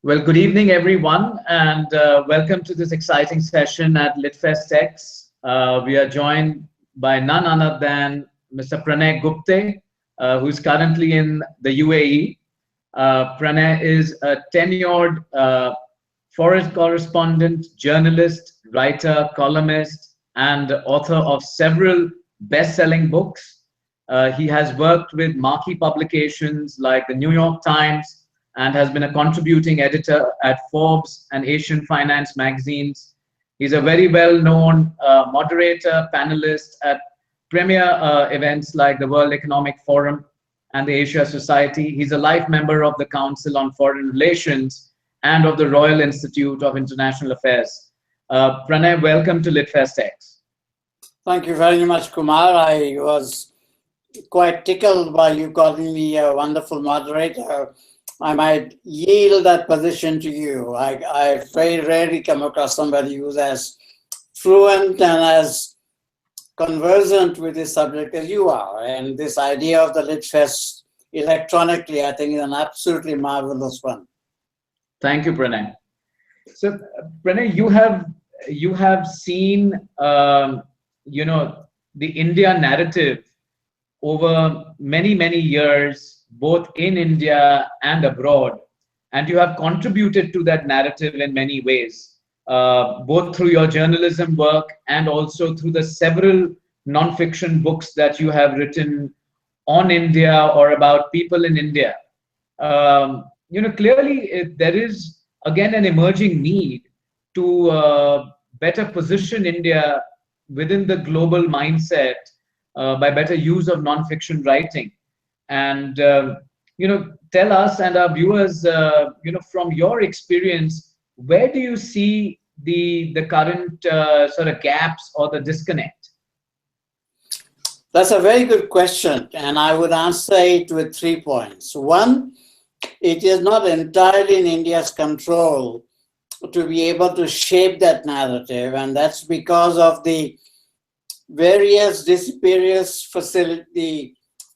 Well, good evening, everyone, and welcome to this exciting session at LitFestX. We are joined by none other than Mr. Pranay Gupte, who's currently in the UAE. Pranay is a tenured foreign correspondent, journalist, writer, columnist, and author of several best-selling books. He has worked with marquee publications like the New York Times, and has been a contributing editor at Forbes and Asian Finance magazines. He's a very well-known moderator, panelist at premier events like the World Economic Forum and the Asia Society. He's a life member of the Council on Foreign Relations and of the Royal Institute of International Affairs. Pranay, welcome to LitFestX. Thank you very much, Kumar. I was quite tickled by you calling me a wonderful moderator. I might yield that position to you. I very rarely come across somebody who's as fluent and as conversant with this subject as you are. And this idea of the LitFest electronically, I think, is an absolutely marvelous one. Thank you, Pranay. So, Pranay, you have seen, the India narrative over many years, both in India and abroad, and you have contributed to that narrative in many ways, both through your journalism work and also through the several non-fiction books that you have written on India or about people in India. Clearly there is again an emerging need to better position India within the global mindset by better use of non-fiction writing. And tell us and our viewers, from your experience, where do you see the current sort of gaps or the disconnect? That's a very good question, and I would answer it with 3 points. One, it is not entirely in India's control to be able to shape that narrative, and that's because of the various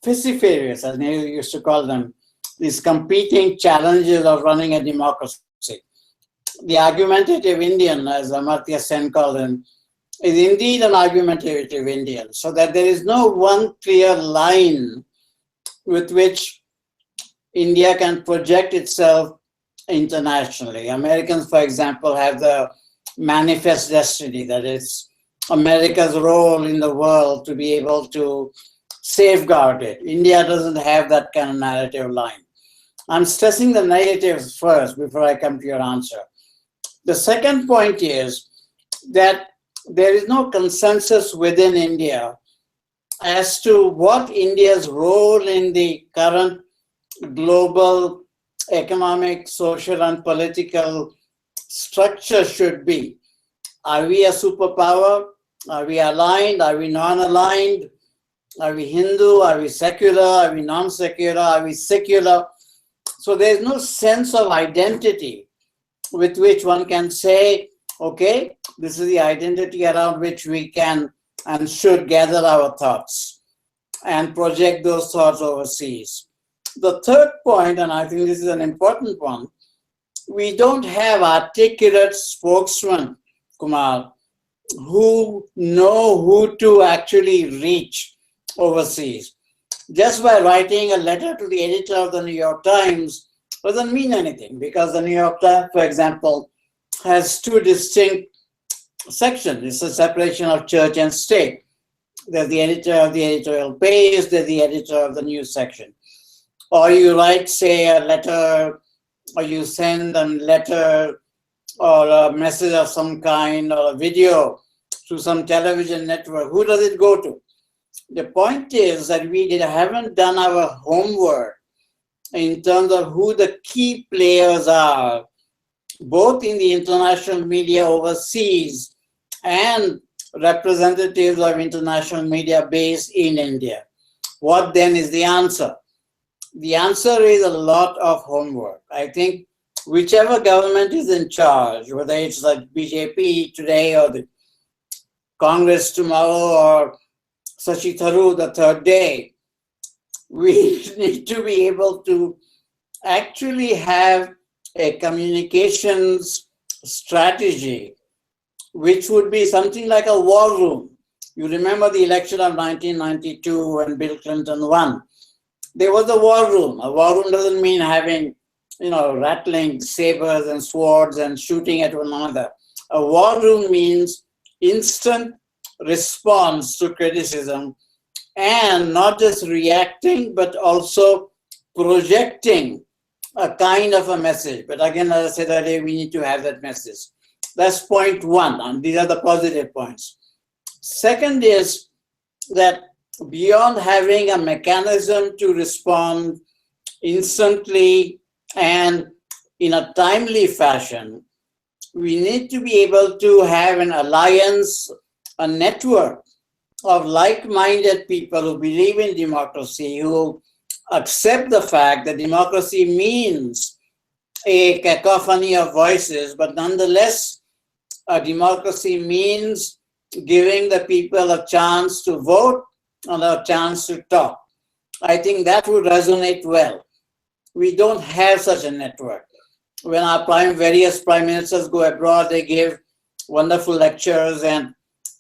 Fisifarious, as Nehru used to call them, these competing challenges of running a democracy. The argumentative Indian, as Amartya Sen called him, is indeed an argumentative Indian, so that there is no one clear line with which India can project itself internationally. Americans, for example, have the manifest destiny, that it's America's role in the world to be able to safeguard it. India doesn't have that kind of narrative line. I'm stressing the negatives first before I come to your answer. The second point is that there is no consensus within India as to what India's role in the current global economic, social, and political structure should be. Are we a superpower? Are we aligned? Are we non-aligned? Are we Hindu? Are we secular? Are we non-secular? Are we secular? So there's no sense of identity with which one can say, okay, this is the identity around which we can and should gather our thoughts and project those thoughts overseas. The third point, and I think this is an important one, we don't have articulate spokesmen, Kumar, who know who to actually reach overseas. Just by writing a letter to the editor of the New York Times doesn't mean anything, because the New York Times, for example, has 2 distinct sections. It's a separation of church and state. There's the editor of the editorial page, there's the editor of the news section. Or you write, say, a letter, or you send a letter or a message of some kind or a video to some television network. Who does it go to? The point is that we haven't done our homework in terms of who the key players are, both in the international media overseas and representatives of international media based in India. What then is the answer? The answer is a lot of homework. I think whichever government is in charge, whether it's like BJP today or the Congress tomorrow or Shashi Tharoor the third day, we need to be able to actually have a communications strategy, which would be something like a war room. You remember the election of 1992 when Bill Clinton won. There was a war room. A war room doesn't mean having, rattling sabers and swords and shooting at one another. A war room means instant response to criticism, and not just reacting, but also projecting a kind of a message. But again, as I said earlier, we need to have that message. That's point one, and these are the positive points. Second is that beyond having a mechanism to respond instantly and in a timely fashion, we need to be able to have an alliance, a network of like-minded people who believe in democracy, who accept the fact that democracy means a cacophony of voices, but nonetheless, a democracy means giving the people a chance to vote and a chance to talk. I think that would resonate well. We don't have such a network. When our various prime ministers go abroad, they give wonderful lectures and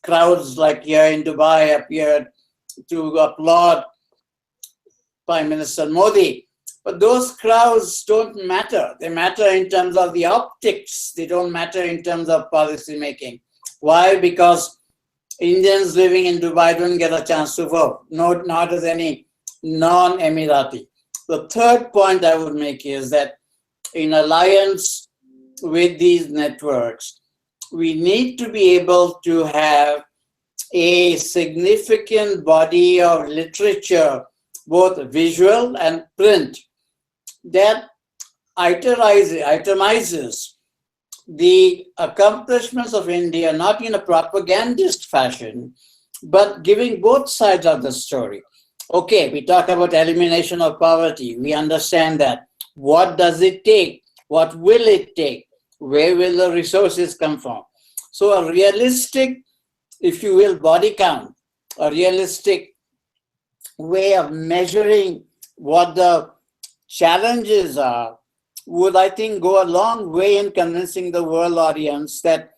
crowds like here in Dubai appeared to applaud Prime Minister Modi. But those crowds don't matter. They matter in terms of the optics. They don't matter in terms of policy making. Why? Because Indians living in Dubai don't get a chance to vote. No, not as any non-Emirati. The third point I would make is that in alliance with these networks, we need to be able to have a significant body of literature, both visual and print, that itemizes the accomplishments of India, not in a propagandist fashion, but giving both sides of the story. Okay, we talk about elimination of poverty. We understand that. What does it take? What will it take? Where will the resources come from? So a realistic, if you will, body count, a realistic way of measuring what the challenges are would, I think, go a long way in convincing the world audience that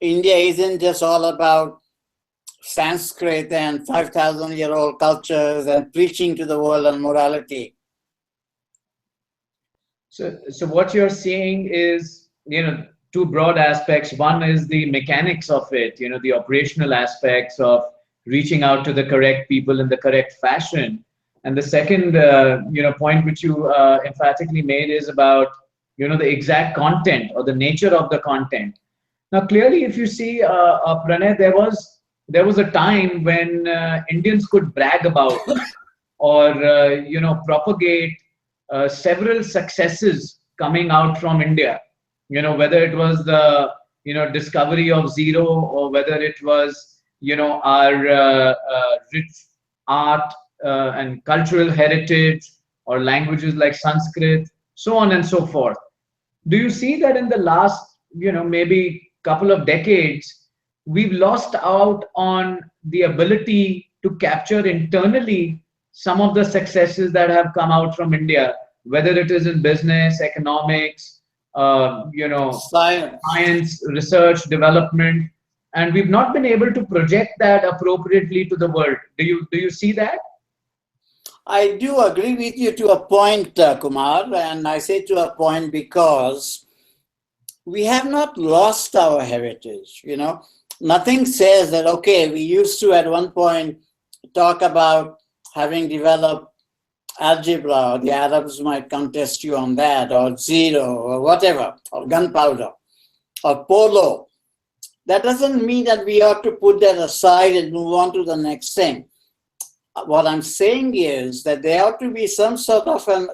India isn't just all about Sanskrit and 5,000-year-old cultures and preaching to the world on morality. So what you're seeing is, two broad aspects. One is the mechanics of it, the operational aspects of reaching out to the correct people in the correct fashion. And the second, point which you emphatically made is about, the exact content or the nature of the content. Now, clearly, if you see, Pranay, there was a time when Indians could brag about or, propagate several successes coming out from India. Whether it was the, discovery of zero, or whether it was, our rich art and cultural heritage, or languages like Sanskrit, so on and so forth. Do you see that in the last, maybe couple of decades, we've lost out on the ability to capture internally some of the successes that have come out from India, whether it is in business, economics, science, research, development, and we've not been able to project that appropriately to the world. Do you see that? I do agree with you to a point, Kumar, and I say to a point because we have not lost our heritage. Nothing says that, okay, we used to at one point talk about having developed algebra, or the Arabs might contest you on that, or zero, or whatever, or gunpowder, or polo. That doesn't mean that we ought to put that aside and move on to the next thing. What I'm saying is that there ought to be some sort of a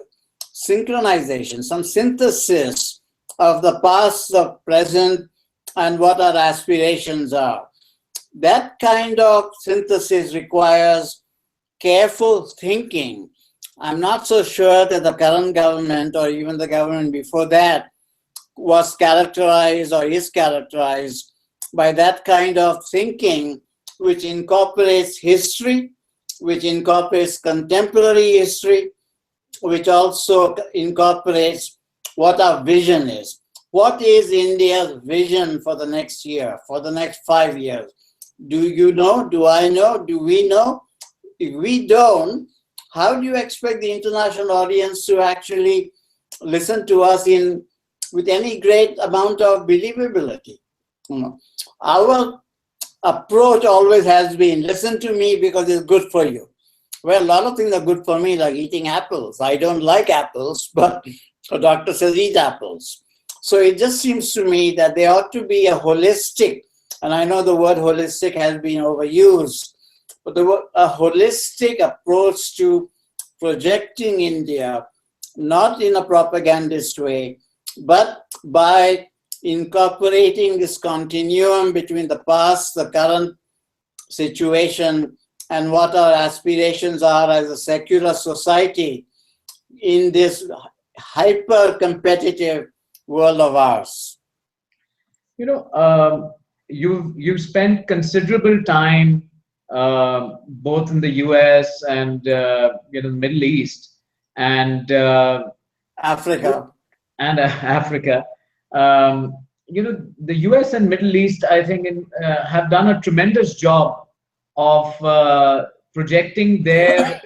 synchronization, some synthesis of the past, the present, and what our aspirations are. That kind of synthesis requires careful thinking. I'm not so sure that the current government, or even the government before that, was characterized or is characterized by that kind of thinking, which incorporates history, which incorporates contemporary history, which also incorporates what our vision is. What is India's vision for the next year, for the next 5 years? Do you know? Do I know? Do we know? If we don't, how do you expect the international audience to actually listen to us with any great amount of believability? Our approach always has been, listen to me because it's good for you. Well, a lot of things are good for me, like eating apples. I don't like apples, but the doctor says eat apples. So it just seems to me that there ought to be a holistic, and I know the word holistic has been overused, but a holistic approach to projecting India, not in a propagandist way, but by incorporating this continuum between the past, the current situation, and what our aspirations are as a secular society in this hyper-competitive world of ours. You've spent considerable time both in the US and the Middle East and Africa. Africa. The US and Middle East, I think, have done a tremendous job of projecting their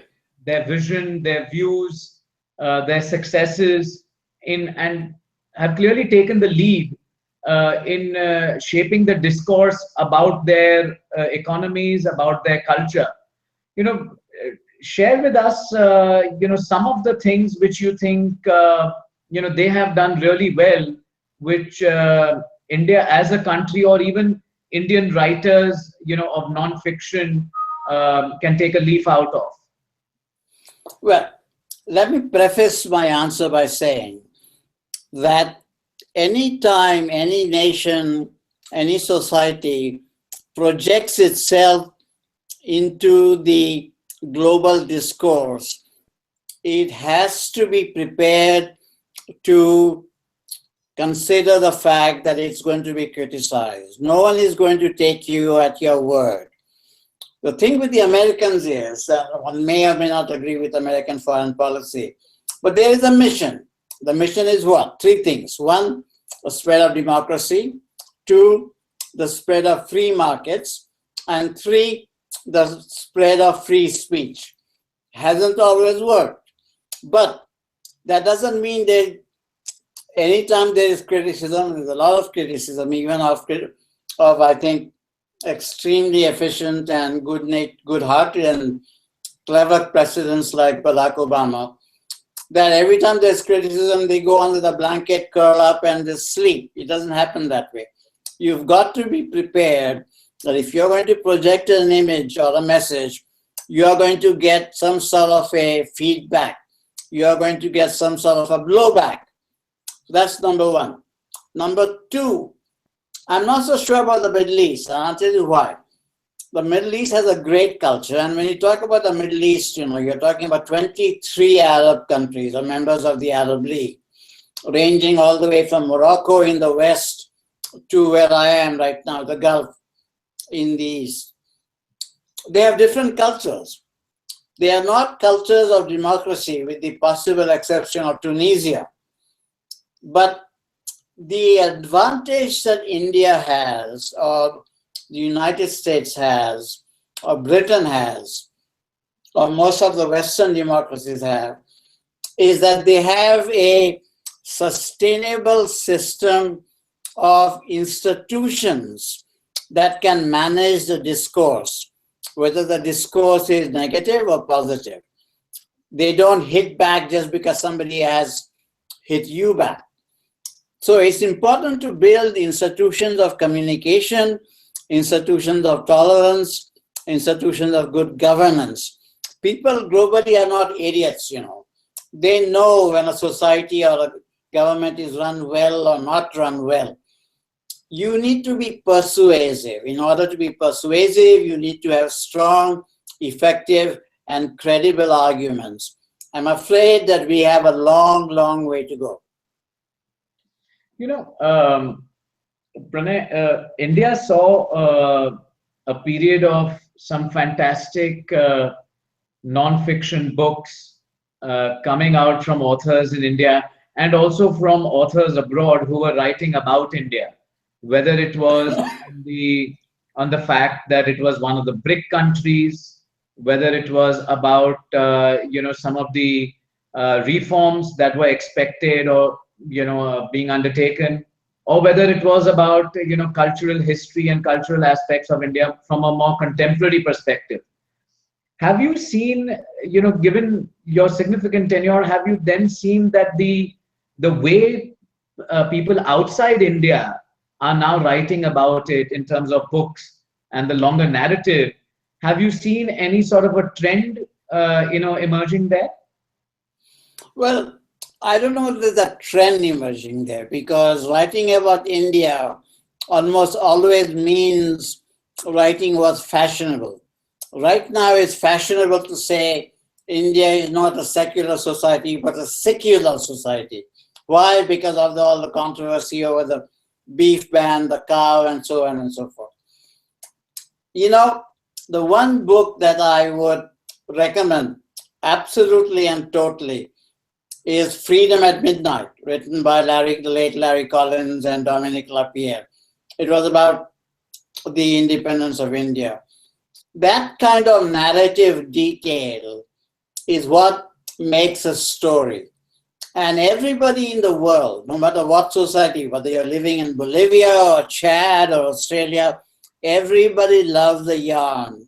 vision, their views, their successes and have clearly taken the lead in shaping the discourse about their economies, about their culture. Share with us, some of the things which you think, they have done really well, which India as a country or even Indian writers, of non-fiction can take a leaf out of. Well, let me preface my answer by saying that any time any nation, any society projects itself into the global discourse, it has to be prepared to consider the fact that it's going to be criticized. No one is going to take you at your word. The thing with the Americans is that one may or may not agree with American foreign policy, but there is a mission. The mission is what? 3 things. 1, the spread of democracy. 2, the spread of free markets. And 3, the spread of free speech. Hasn't always worked. But that doesn't mean that anytime there is criticism, there's a lot of criticism, even of I think, extremely efficient and good-hearted and clever presidents like Barack Obama, that every time there's criticism, they go under the blanket, curl up, and just sleep. It doesn't happen that way. You've got to be prepared that if you're going to project an image or a message, you're going to get some sort of a feedback. You're going to get some sort of a blowback. That's number 1. Number 2, I'm not so sure about the Middle East, and I'll tell you why. The Middle East has a great culture, and when you talk about the Middle East, you're talking about 23 Arab countries or members of the Arab League, ranging all the way from Morocco in the west to where I am right now, the Gulf in the east. They have different cultures. They are not cultures of democracy, with the possible exception of Tunisia. But the advantage that India has, or the United States has, or Britain has, or most of the Western democracies have, is that they have a sustainable system of institutions that can manage the discourse, whether the discourse is negative or positive. They don't hit back just because somebody has hit you back. So it's important to build institutions of communication, institutions of tolerance, institutions of good governance. People globally are not idiots, They know when a society or a government is run well or not run well. You need to be persuasive. In order to be persuasive, you need to have strong, effective, and credible arguments. I'm afraid that we have a long, long way to go. Pranay, India saw a period of some fantastic non-fiction books coming out from authors in India. and also from authors abroad who were writing about India, whether it was on the fact that it was one of the BRIC countries, whether it was about some of the reforms that were expected or being undertaken, or whether it was about cultural history and cultural aspects of India from a more contemporary perspective. Have you seen, given your significant tenure, have you then seen that the way people outside India are now writing about it in terms of books and the longer narrative? Have you seen any sort of a trend, emerging there? Well, I don't know if there's a trend emerging there, because writing about India almost always means writing was fashionable. Right now, it's fashionable to say India is not a secular society, but a secular society. Why? Because of all the controversy over the beef ban, the cow, and so on and so forth. The one book that I would recommend absolutely and totally is Freedom at Midnight, written by the late Larry Collins and Dominique Lapierre. It was about the independence of India. That kind of narrative detail is what makes a story. And everybody in the world, no matter what society, whether you're living in Bolivia or Chad or Australia, everybody loves a yarn.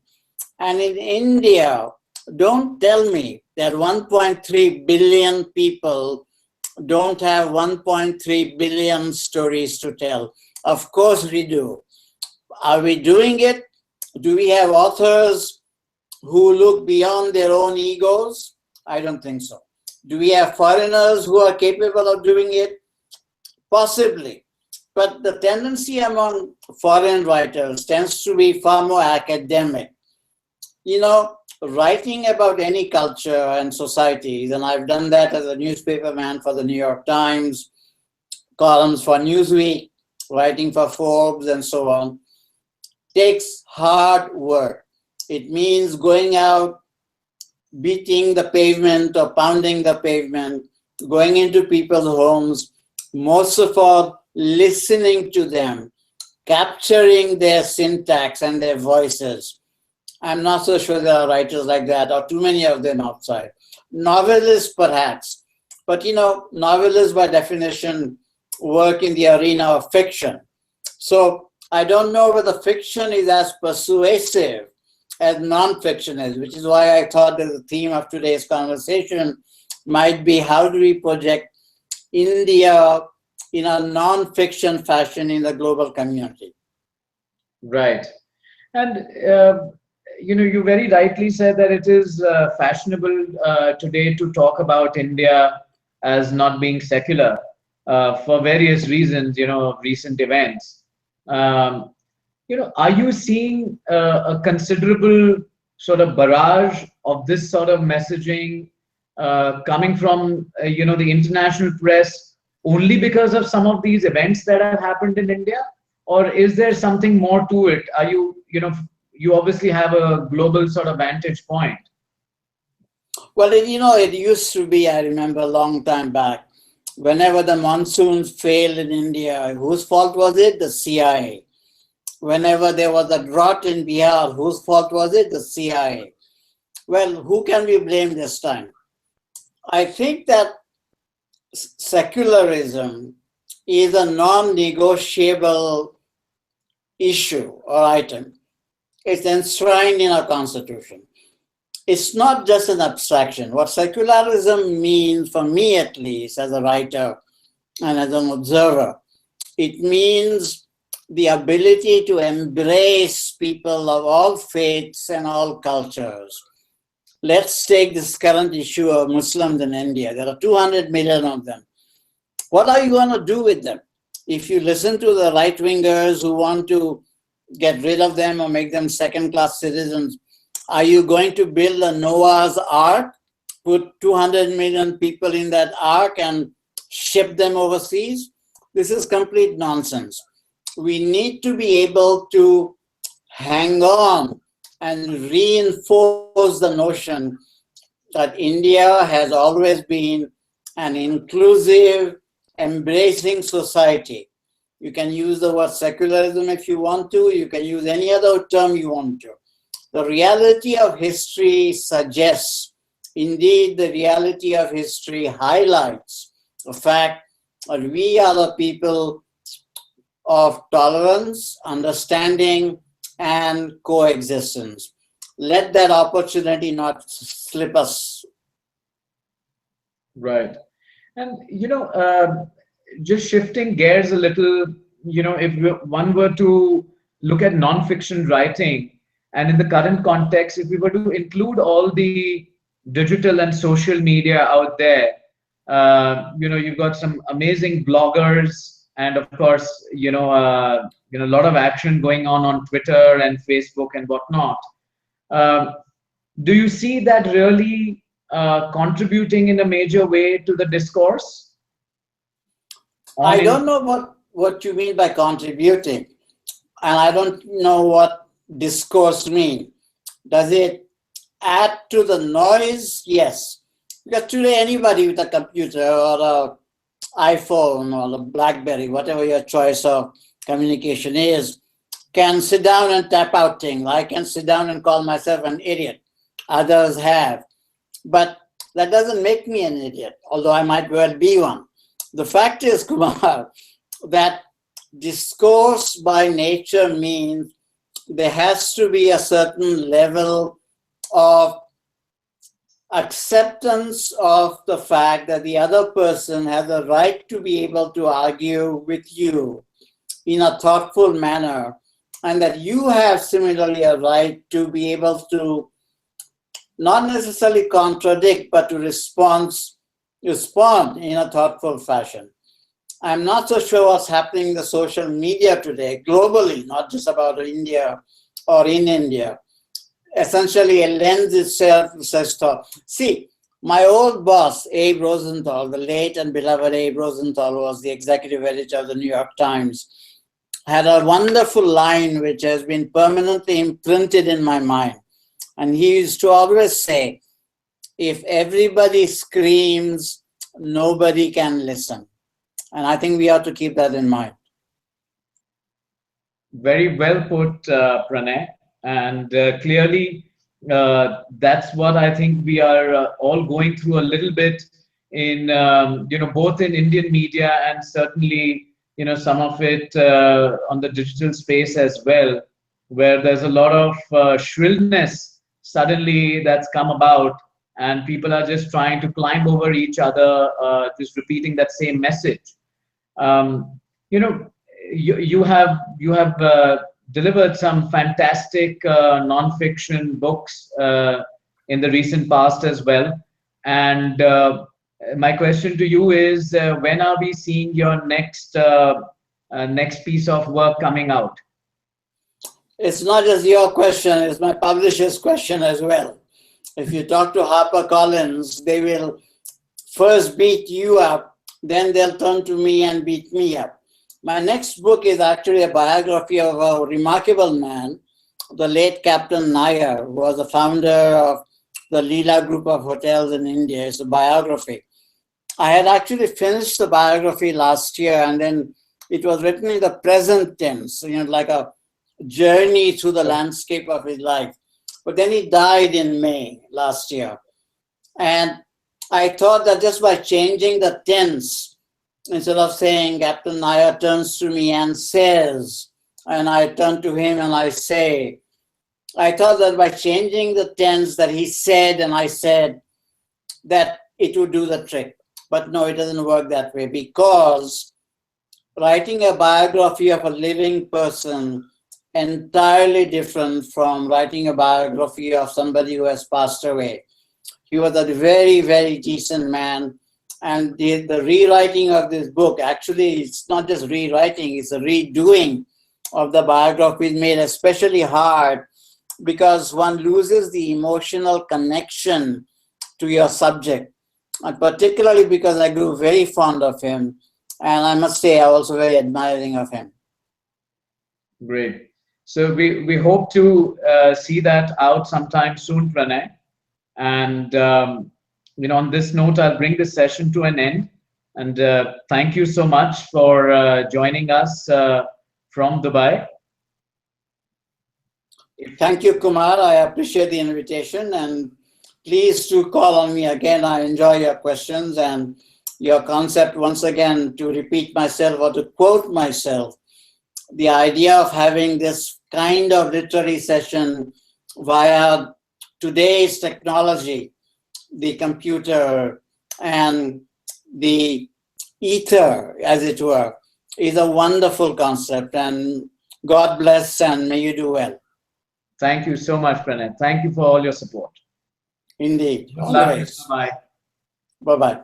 And in India, don't tell me that 1.3 billion people don't have 1.3 billion stories to tell. Of course we do. Are we doing it? Do we have authors who look beyond their own egos? I don't think so. Do we have foreigners who are capable of doing it? Possibly. But the tendency among foreign writers tends to be far more academic. Writing about any culture and societies, and I've done that as a newspaperman for the New York Times, columns for Newsweek, writing for Forbes, and so on, takes hard work. It means going out, beating the pavement or pounding the pavement, going into people's homes, most of all, listening to them, capturing their syntax and their voices. I'm not so sure there are writers like that, or too many of them outside. Novelists, perhaps. But, novelists, by definition, work in the arena of fiction. So I don't know whether fiction is as persuasive as nonfiction is, which is why I thought that the theme of today's conversation might be how do we project India in a nonfiction fashion in the global community. Right. And, you very rightly said that it is fashionable today to talk about India as not being secular for various reasons, recent events. Are you seeing a considerable sort of barrage of this sort of messaging coming from, the international press only because of some of these events that have happened in India? Or is there something more to it? Are you obviously have a global sort of vantage point. Well, it used to be, I remember a long time back, whenever the monsoons failed in India, whose fault was it? The CIA. Whenever there was a drought in Bihar, whose fault was it? The CIA. Well, who can we blame this time? I think that secularism is a non-negotiable issue or item. It's enshrined in our constitution. It's not just an abstraction. What secularism means, for me at least, as a writer and as an observer, it means the ability to embrace people of all faiths and all cultures. Let's take this current issue of Muslims in India. There are 200 million of them. What are you going to do with them? If you listen to the right-wingers who want to get rid of them or make them second-class citizens, are you going to build a Noah's Ark, put 200 million people in that ark and ship them overseas? This is complete nonsense. We need to be able to hang on and reinforce the notion that India has always been an inclusive, embracing society. You can use the word secularism if you want to. You can use any other term you want to. The reality of history suggests, indeed, the reality of history highlights the fact that we are the people of tolerance, understanding, and coexistence. Let that opportunity not slip us. Right. And, just shifting gears a little, if one were to look at non-fiction writing, and in the current context, if we were to include all the digital and social media out there, you've got some amazing bloggers, and of course, a lot of action going on Twitter and Facebook and whatnot. Um, do you see that really contributing in a major way to the discourse? I don't know what you mean by contributing, and I don't know what discourse means. Does it add to the noise? Yes. Because today anybody with a computer or an iPhone or a BlackBerry, whatever your choice of communication is, can sit down and tap out things. I can sit down and call myself an idiot. Others have. But that doesn't make me an idiot, although I might well be one. The fact is, Kumar, that discourse by nature means there has to be a certain level of acceptance of the fact that the other person has a right to be able to argue with you in a thoughtful manner, and that you have similarly a right to be able to not necessarily contradict, but to respond in a thoughtful fashion. I'm not so sure what's happening in the social media today, globally, not just about India or in India. Essentially, it lends itself to such thought. See, my old boss, Abe Rosenthal, the late and beloved Abe Rosenthal, who was the executive editor of the New York Times, had a wonderful line which has been permanently imprinted in my mind. And he used to always say, if everybody screams, nobody can listen. And I think we ought to keep that in mind. Very well put, Pranay. And clearly, that's what I think we are all going through a little bit in, both in Indian media and certainly, some of it on the digital space as well, where there's a lot of shrillness suddenly that's come about, and people are just trying to climb over each other, just repeating that same message. You have delivered some fantastic non-fiction books in the recent past as well. And my question to you is, when are we seeing your next piece of work coming out? It's not just your question, it's my publisher's question as well. If you talk to HarperCollins, they will first beat you up, then they'll turn to me and beat me up. My next book is actually a biography of a remarkable man, the late Captain Nair, who was the founder of the Leela group of hotels in India. It's a biography. I had actually finished the biography last year, and then it was written in the present tense, like a journey through the landscape of his life. But then he died in May last year. And I thought that just by changing the tense, instead of saying Captain Nair turns to me and says, and I turn to him and I say, I thought that by changing the tense that he said and I said, that it would do the trick. But no, it doesn't work that way, because writing a biography of a living person entirely different from writing a biography of somebody who has passed away. He was a very, very decent man. And the rewriting of this book, actually, it's not just rewriting, it's a redoing of the biography is made especially hard because one loses the emotional connection to your subject. And particularly because I grew very fond of him. And I must say, I'm also very admiring of him. Great. So we hope to see that out sometime soon, Pranay. And on this note, I'll bring this session to an end. And thank you so much for joining us from Dubai. Thank you, Kumar. I appreciate the invitation, and please do call on me again. I enjoy your questions and your concept. Once again, to repeat myself or to quote myself, the idea of having this kind of literary session via today's technology, the computer and the ether, as it were, is a wonderful concept, and God bless and may you do well. Thank you so much, Pranay. Thank you for all your support. Indeed. Bye. Bye-bye.